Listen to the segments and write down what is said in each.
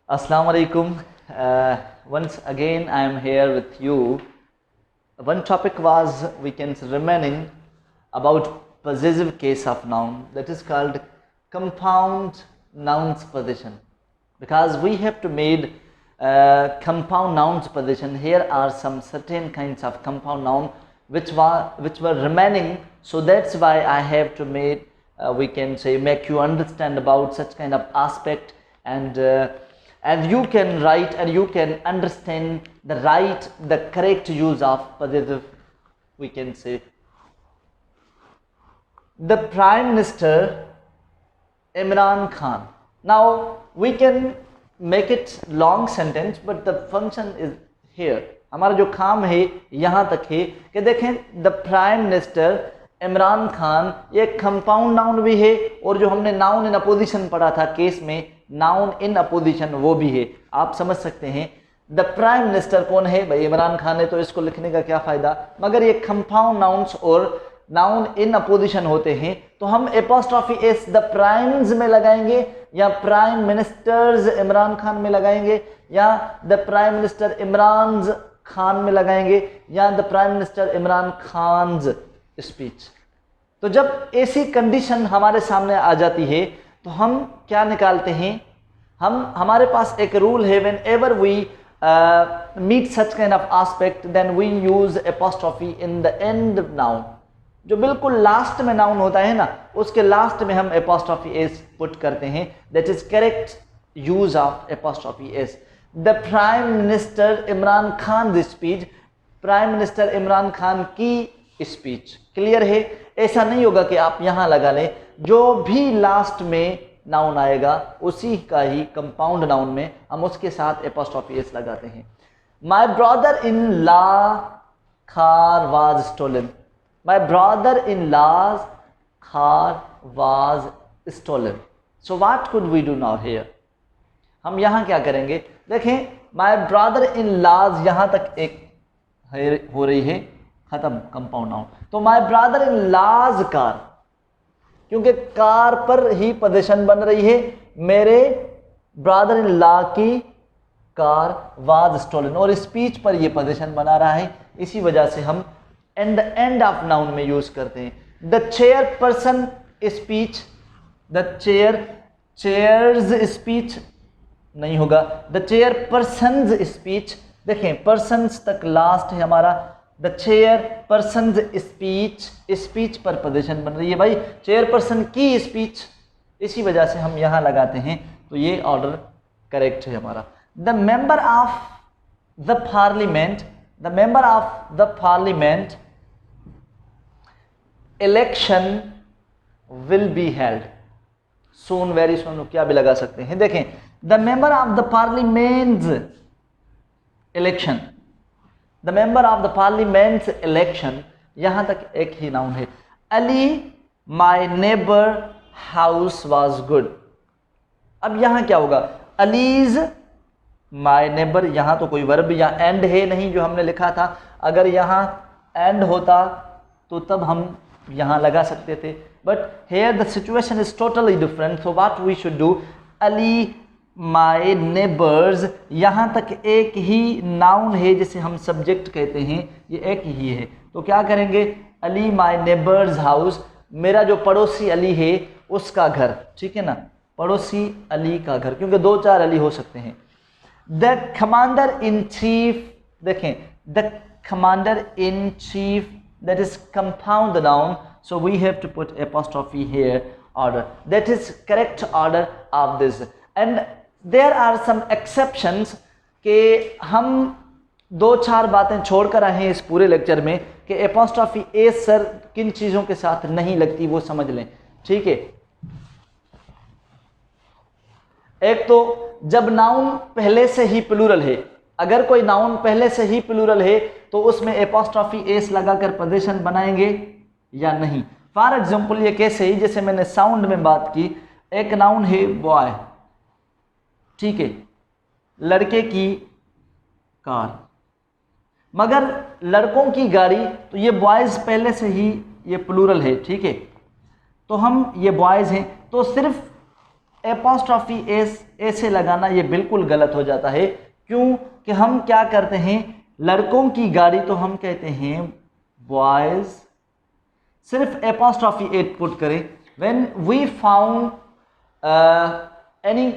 Assalamu alaikum. Once again, I am here with you. One topic was, we can say, remaining about possessive case of noun, that is called compound nouns position. Because we have to made compound nouns position. Here are some certain kinds of compound noun which were remaining. So that's why I have to make we can say make you understand about such kind of aspect, and you can write and you can understand the correct use of possessive. We can say the Prime Minister Imran Khan. Now we can make it long sentence, but the function is here. हमारा जो काम है यहाँ तक है कि देखें the prime minister Imran Khan, ये कंपाउंड नाउन भी है और जो हमने नाउन इन अपोजिशन पढ़ा था केस में, नाउन इन अपोजिशन वो भी है। आप समझ सकते हैं द प्राइम मिनिस्टर कौन है भाई, इमरान खान है, तो इसको लिखने का क्या फ़ायदा। मगर ये कंपाउंड नाउन्स और नाउन इन अपोजिशन होते हैं, तो हम एपोस्ट्रॉफी एस द प्राइम्स में लगाएंगे या प्राइम मिनिस्टर्स इमरान खान में लगाएंगे या the prime minister Imran Khan में लगाएंगे या the prime minister Imran Khan's speech. तो जब ऐसी कंडीशन हमारे सामने आ जाती है तो हम क्या निकालते हैं, हमारे पास एक रूल है, whenever we meet such kind of aspect then we use apostrophe in the end noun. जो बिल्कुल लास्ट में नाउन होता है ना, उसके लास्ट में हम एपोस्ट्रॉफी एस पुट करते हैं। That is correct use of apostrophe S. The prime minister Imran Khan speech, prime minister Imran Khan की स्पीच। क्लियर है? ऐसा नहीं होगा कि आप यहां लगा लें, जो भी लास्ट में नाउन आएगा उसी का ही कंपाउंड नाउन में हम उसके साथ एपोस्ट्रॉफी एस लगाते हैं। My brother in law car was stolen, my brother in law's car was stolen. So what could we do now here, हम यहां क्या करेंगे, देखें माय ब्रदर इन लॉज यहां तक एक हो रही है, खत्म कंपाउंड नाउन। तो my brother in law's car, क्योंकि कार पर ही पोजीशन बन रही है, मेरे ब्रदर इन लॉ की कार वाज स्टोलन, और स्पीच पर ये पोजीशन बना रहा है, इसी वजह से हम एंड ऑफ नाउन में यूज करते हैं। The chair person speech, the chairs speech नहीं होगा, द चेयर पर्सन्स स्पीच। देखें पर्सन्स तक लास्ट है हमारा, the chair persons speech, speech पर पोजीशन बन रही है भाई, चेयर पर्सन की स्पीच, इसी वजह से हम यहां लगाते हैं। तो ये ऑर्डर करेक्ट है हमारा। The member of the parliament, the member of the parliament election will be held soon, very soon, क्या भी लगा सकते हैं। देखें the member of the parliaments election, the member of the parliaments election, यहां तक एक ही नाउन है। Ali my neighbour house was good, अब यहां क्या होगा, अलीज माय नेबर, यहां तो कोई वर्ब या एंड है नहीं जो हमने लिखा था, अगर यहां एंड होता तो तब हम यहां लगा सकते थे, but here the situation is totally different. So what we should do, Ali my neighbours, यहां तक एक ही नाउन है जिसे हम सब्जेक्ट कहते हैं, ये एक ही है, तो क्या करेंगे, अली माय नेबर्स हाउस, मेरा जो पड़ोसी अली है उसका घर, ठीक है ना, पड़ोसी अली का घर, क्योंकि दो चार अली हो सकते हैं। द कमांडर इन चीफ, देखें the commander in chief, that is compound noun, so we have to put apostrophe here, order, that is correct order of this। and there are some exceptions कि हम दो चार बातें छोड़कर आए हैं इस पूरे लेक्चर में कि एपोस्ट्रॉफी ए सर किन चीज़ों के साथ नहीं लगती, वो समझ लें, ठीक है। एक तो जब नाउन पहले से ही प्लूरल है, अगर कोई नाउन पहले से ही प्लूरल है तो उसमें एपोस्ट्रॉफी एस लगाकर पोजीशन बनाएंगे या नहीं। फॉर एग्जांपल ये कैसे ही, जैसे मैंने साउंड में बात की, एक नाउन है बॉय, ठीक है, लड़के की कार, मगर लड़कों की गाड़ी, तो ये बॉयज पहले से ही ये प्लूरल है, ठीक है, तो हम ये बॉयज हैं, तो सिर्फ एपोस्ट्रॉफी एस ऐसे लगाना ये बिल्कुल गलत हो जाता है। क्यों कि हम क्या करते हैं, लड़कों की गाड़ी तो हम कहते हैं बॉयज, सिर्फ एपोस्ट्रॉफी एट पुट करें। When we found any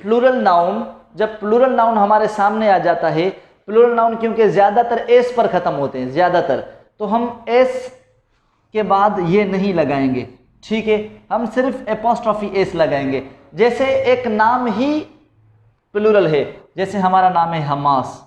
plural noun, जब प्लूरल नाउन हमारे सामने आ जाता है, प्लूरल नाउन क्योंकि ज्यादातर एस पर खत्म होते हैं ज्यादातर, तो हम एस के बाद ये नहीं लगाएंगे, ठीक है, हम सिर्फ एपोस्ट्रॉफी एस लगाएंगे। जैसे एक नाम ही प्लूरल है, जैसे हमारा नाम है हमास,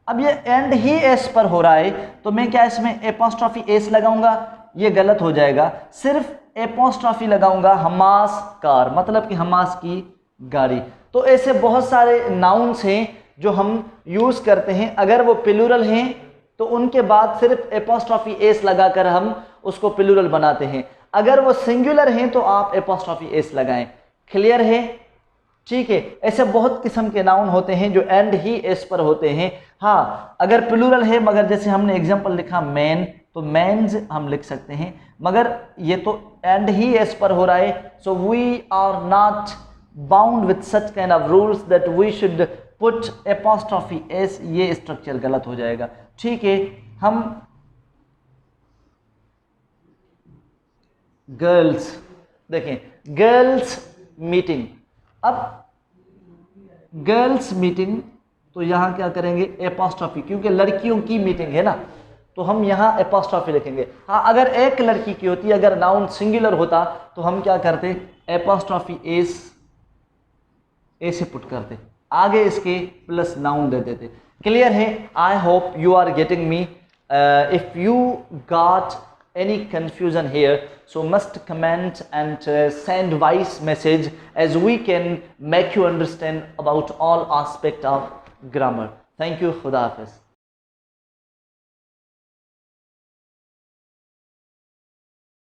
अब ये एंड ही एस पर हो रहा है, तो मैं क्या इसमें एपोस्ट्रॉफी एस लगाऊंगा, ये गलत हो जाएगा। सिर्फ एपोस्ट्रॉफी लगाऊंगा हमास कार, मतलब कि हमास की गाड़ी। तो ऐसे बहुत सारे नाउन्स हैं जो हम यूज करते हैं, अगर वो प्लूरल हैं तो उनके बाद सिर्फ एपोस्ट्रॉफी एस लगाकर हम उसको प्लूरल बनाते हैं। अगर वो सिंगुलर हैं तो आप एपोस्ट्रॉफी एस लगाएं। क्लियर है? ठीक है। ऐसे बहुत किस्म के नाउन होते हैं जो एंड ही एस पर होते हैं। हाँ, अगर प्लूरल है, मगर जैसे हमने एग्जांपल लिखा मैन, तो मैन्स हम लिख सकते हैं, मगर ये तो एंड ही एस पर हो रहा है। So we are not bound with such kind of rules that we should put apostrophe S, ये स्ट्रक्चर गलत हो जाएगा। ठीक है। हम गर्ल्स देखें, गर्ल्स मीटिंग, अब गर्ल्स मीटिंग तो यहां क्या करेंगे एपोस्ट्रॉफी, क्योंकि लड़कियों की मीटिंग है ना, तो हम यहां एपोस्ट्रॉफी लिखेंगे। हाँ, अगर एक लड़की की होती, अगर नाउन सिंगुलर होता तो हम क्या करते, एपोस्ट्रॉफी एस ऐसे पुट करते, आगे इसके प्लस नाउन दे देते। क्लियर है? I hope you are getting me. If you got any confusion here, so must comment and send voice message, as we can make you understand about all aspect of grammar. Thank you. Khuda Hafiz.